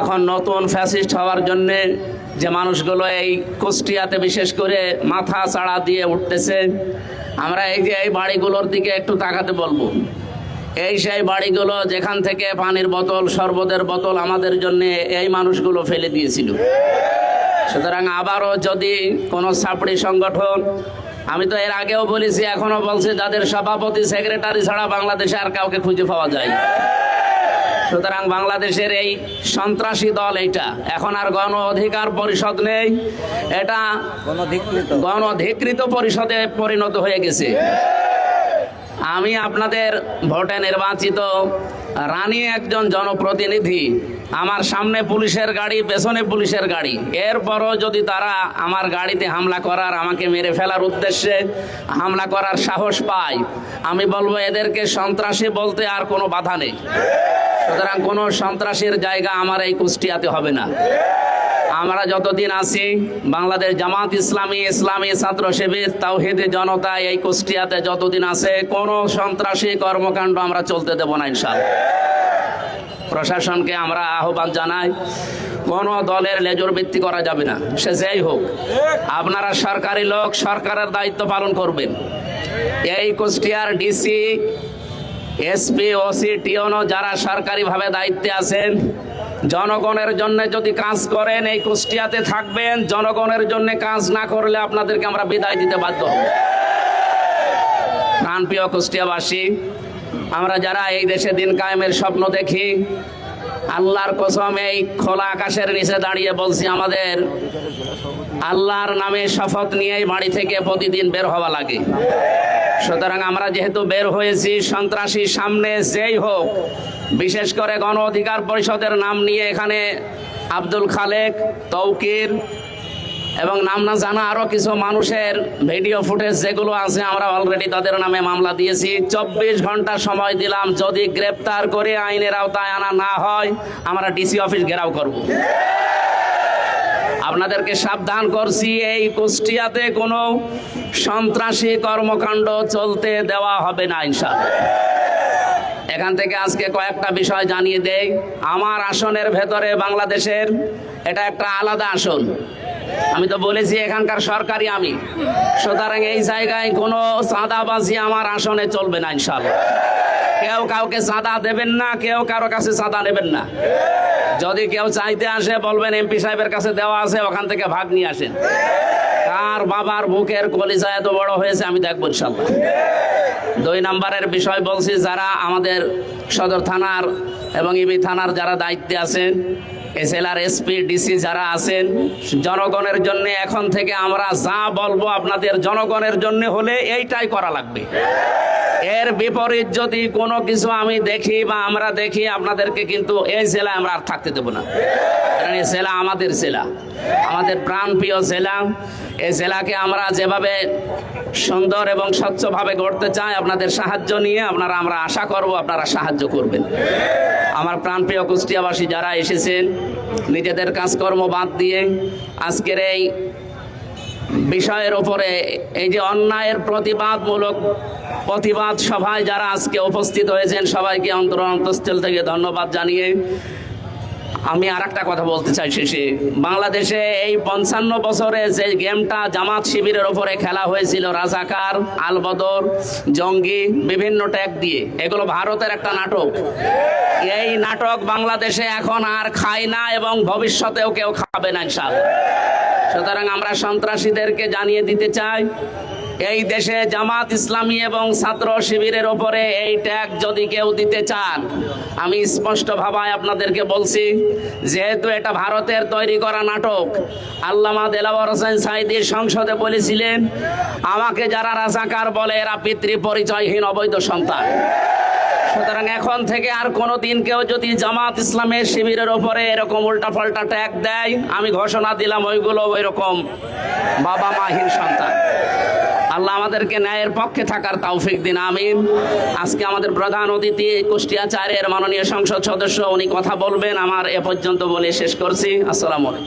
এখন নতুন ফ্যাসিস্ট হওয়ার জন্যে যে মানুষগুলো এই কুষ্টিয়াতে বিশেষ করে মাথা চাড়া দিয়ে উঠতেছে, আমরা এই যে এই বাড়িগুলোর দিকে একটু তাকাতে বলবো। এই সেই বাড়িগুলো যেখান থেকে পানির বোতল, শরবতের বোতল আমাদের জন্য এই মানুষগুলো ফেলে দিয়েছিল। সুতরাং আবারও যদি কোনো ছাপড়ি সংগঠন, আমি তো এর আগেও বলেছি, এখনো বলছি, যাদের সভাপতি সেক্রেটারি ছাড়া বাংলাদেশে আর কাউকে খুঁজে পাওয়া যায়। সুতরাং বাংলাদেশের এই সন্ত্রাসী দল এইটা এখন আর গণ অধিকার পরিষদ নেই, এটা গণধিকৃত পরিষদে পরিণত হয়ে গেছে। আমি আপনাদের ভোটে নির্বাচিত রানী একজন জনপ্রতিনিধি, আমার সামনে পুলিশের গাড়ি, পেছনে পুলিশের গাড়ি, এরপরও যদি তারা আমার গাড়িতে হামলা করার, আমাকে মেরে ফেলার উদ্দেশ্যে হামলা করার সাহস পায়, আমি বলবো এদেরকে সন্ত্রাসী বলতে আর কোনো বাধা নেই। সুতরাং কোনো সন্ত্রাসীর জায়গা আমার এই কুষ্টিয়াতে হবে না। আমরা যতদিন আছি, বাংলাদেশ জামাত ইসলামী, ইসলামী ছাত্র শিবির, তাওহীদি জনতা এই কুষ্টিয়াতে যতদিন আছে, কোনো সন্ত্রাসী কর্মকাণ্ড আমরা চলতে দেব না ইনশাআল্লাহ। প্রশাসনকে আমরা আহ্বান জানাই, কোনো দলের লেজর ভিত্তি করা যাবে না, সে যেই হোক। আপনারা সরকারি লোক, সরকারের দায়িত্ব পালন করবেন। এই কুষ্টিয়ার ডিসি, এসপি, ওসি, টিওনো যারা সরকারিভাবে দায়িত্বে আছেন, জনগণের জন্য যদি কাজ করেন এই কুষ্টিয়াতে থাকবেন, জনগণের জন্য কাজ না করলে আপনাদেরকে আমরা বিদায় দিতে বাধ্য হব। প্রাণপ্রিয় কুষ্টিয়াবাসী, আমরা যারা এই দেশে দিন কায়েমের স্বপ্ন দেখি, আল্লাহর কসম এই খোলা আকাশের নিচে দাঁড়িয়ে বলছি, আমাদের আল্লাহর নামে শপথ নিয়েই বাড়ি থেকে প্রতিদিন বের হওয়া লাগে। সুতরাং আমরা যেহেতু বের হয়েছি, সন্ত্রাসী সামনে যেই হোক, বিশেষ করে গণ অধিকার পরিষদের নাম নিয়ে এখানে আব্দুল খালেক, তৌকির এবং নাম না জানা আরো কিছু মানুষের ভিডিও ফুটেজ যেগুলো আছে, আমরা অলরেডি তাদের নামে মামলা দিয়েছি। 24 ঘন্টা সময় দিলাম, যদি গ্রেপ্তার করে আইনের আওতায় আনা না হয়, আমরা ডিসি অফিস ঘেরাও করব। আপনাদেরকে সাবধান করছি, এই কুষ্টিয়াতে কোনো সন্ত্রাসী কর্মকাণ্ড চলতে দেওয়া হবে না ইনশাআল্লাহ। এখান থেকে আজকে কয়েকটা বিষয় জানিয়ে দেই। আমার আসনের ভেতরে বাংলাদেশের এটা একটা আলাদা আসন, আমি তো বলেছি এখানকার সরকারি আমি। সুতরাং এই জায়গায় কোনো চাঁদাবাজি আমার আসনে চলবে না ইনশাআল্লাহ। কেউ কাউকে চাঁদা দেবেন না, কেউ কারো কাছে চাঁদা নেবেন না। যদি কেউ চাইতে আসে বলবেন এমপি সাহেবের কাছে দেওয়া আছে, ওখান থেকে ভাগ নিয়ে আসেন। কার বাবার বুকের কলিজা এত বড় হয়েছে আমি দেখবো ইনশাআল্লাহ। 2 নম্বরের বিষয় বলছি, যারা আমাদের সদর থানার এবং ইবি থানার যারা দায়িত্বে আছেন, এসএলআর, এসপি, ডিসি যারা আছেন, জনগণের জন্য এখন থেকে আমরা যা বলবো আপনাদের জনগণের জন্য হলে এইটাই করা লাগবে। এর বিপরীত যদি কোনো কিছু আমি দেখি বা আমরা দেখি, আপনাদেরকে কিন্তু এই জেলায় আমরা আর থাকতে দেবো না। কারণ এই জেলা আমাদের জেলা, আমাদের প্রাণপ্রিয় জেলা। এই জেলাকে আমরা যেভাবে সুন্দর এবং স্বচ্ছভাবে গড়তে চাই, আপনাদের সাহায্য নিয়ে আমরা আশা করব আপনারা সাহায্য করবেন। আমার প্রাণপ্রিয় কুষ্টিয়াবাসী যারা এসেছেন, নিজেদের কাজকর্ম বাদ দিয়ে আজকের এই বিষয়ের উপরে, এই যে অন্যায়ের প্রতিবাদ সভায় যারা আজকে উপস্থিত হয়েছেন, সবাইকে অন্তঃস্থল থেকে ধন্যবাদ জানিয়ে আমি আর একটা কথা বলতে চাই শেষে। বাংলাদেশে এই 55 বছরে যে গেমটা জামাত শিবিরের ওপরে খেলা হয়েছিল, রাজাকার, আলবদর, জঙ্গি, বিভিন্ন ট্যাগ দিয়ে, এগুলো ভারতের একটা নাটক। এই নাটক বাংলাদেশে এখন আর খায় না এবং ভবিষ্যতেও কেউ খাবে না ইনশাআল্লাহ। সুতরাং আমরা সন্ত্রাসীদেরকে জানিয়ে দিতে চাই, এই দেশে জামাত ইসলামী এবং ছাত্র শিবিরের ওপরে এই ট্যাগ যদি কেউ দিতে চান, আমি স্পষ্টভাবে আপনাদেরকে বলছি, যেহেতু এটা ভারতের তৈরি করা নাটক। আল্লামা দেলাওয়ার হোসেন সাঈদী সংসদে বলেছিলেন, আমাকে যারা রাজাকার বলে এরা পিতৃ পরিচয়হীন অবৈধ সন্তান। সুতরাং এখন থেকে আর কোনো দিন কেউ যদি জামাত ইসলামের শিবিরের ওপরে এরকম উল্টাপাল্টা ট্যাগ দেয়, আমি ঘোষণা দিলাম ওইগুলো ওইরকম বাবা মাহীন সন্তান। আল্লাহ আমাদেরকে ন্যায়ের পক্ষে থাকার তৌফিক দিন, আমিন। আজকে আমাদের প্রধান অতিথি কুষ্টিয়া 4-এর মাননীয় সংসদ সদস্য, উনি কথা বলবেন। আমার এ পর্যন্ত বলে শেষ করছি। আসসালামু আলাইকুম।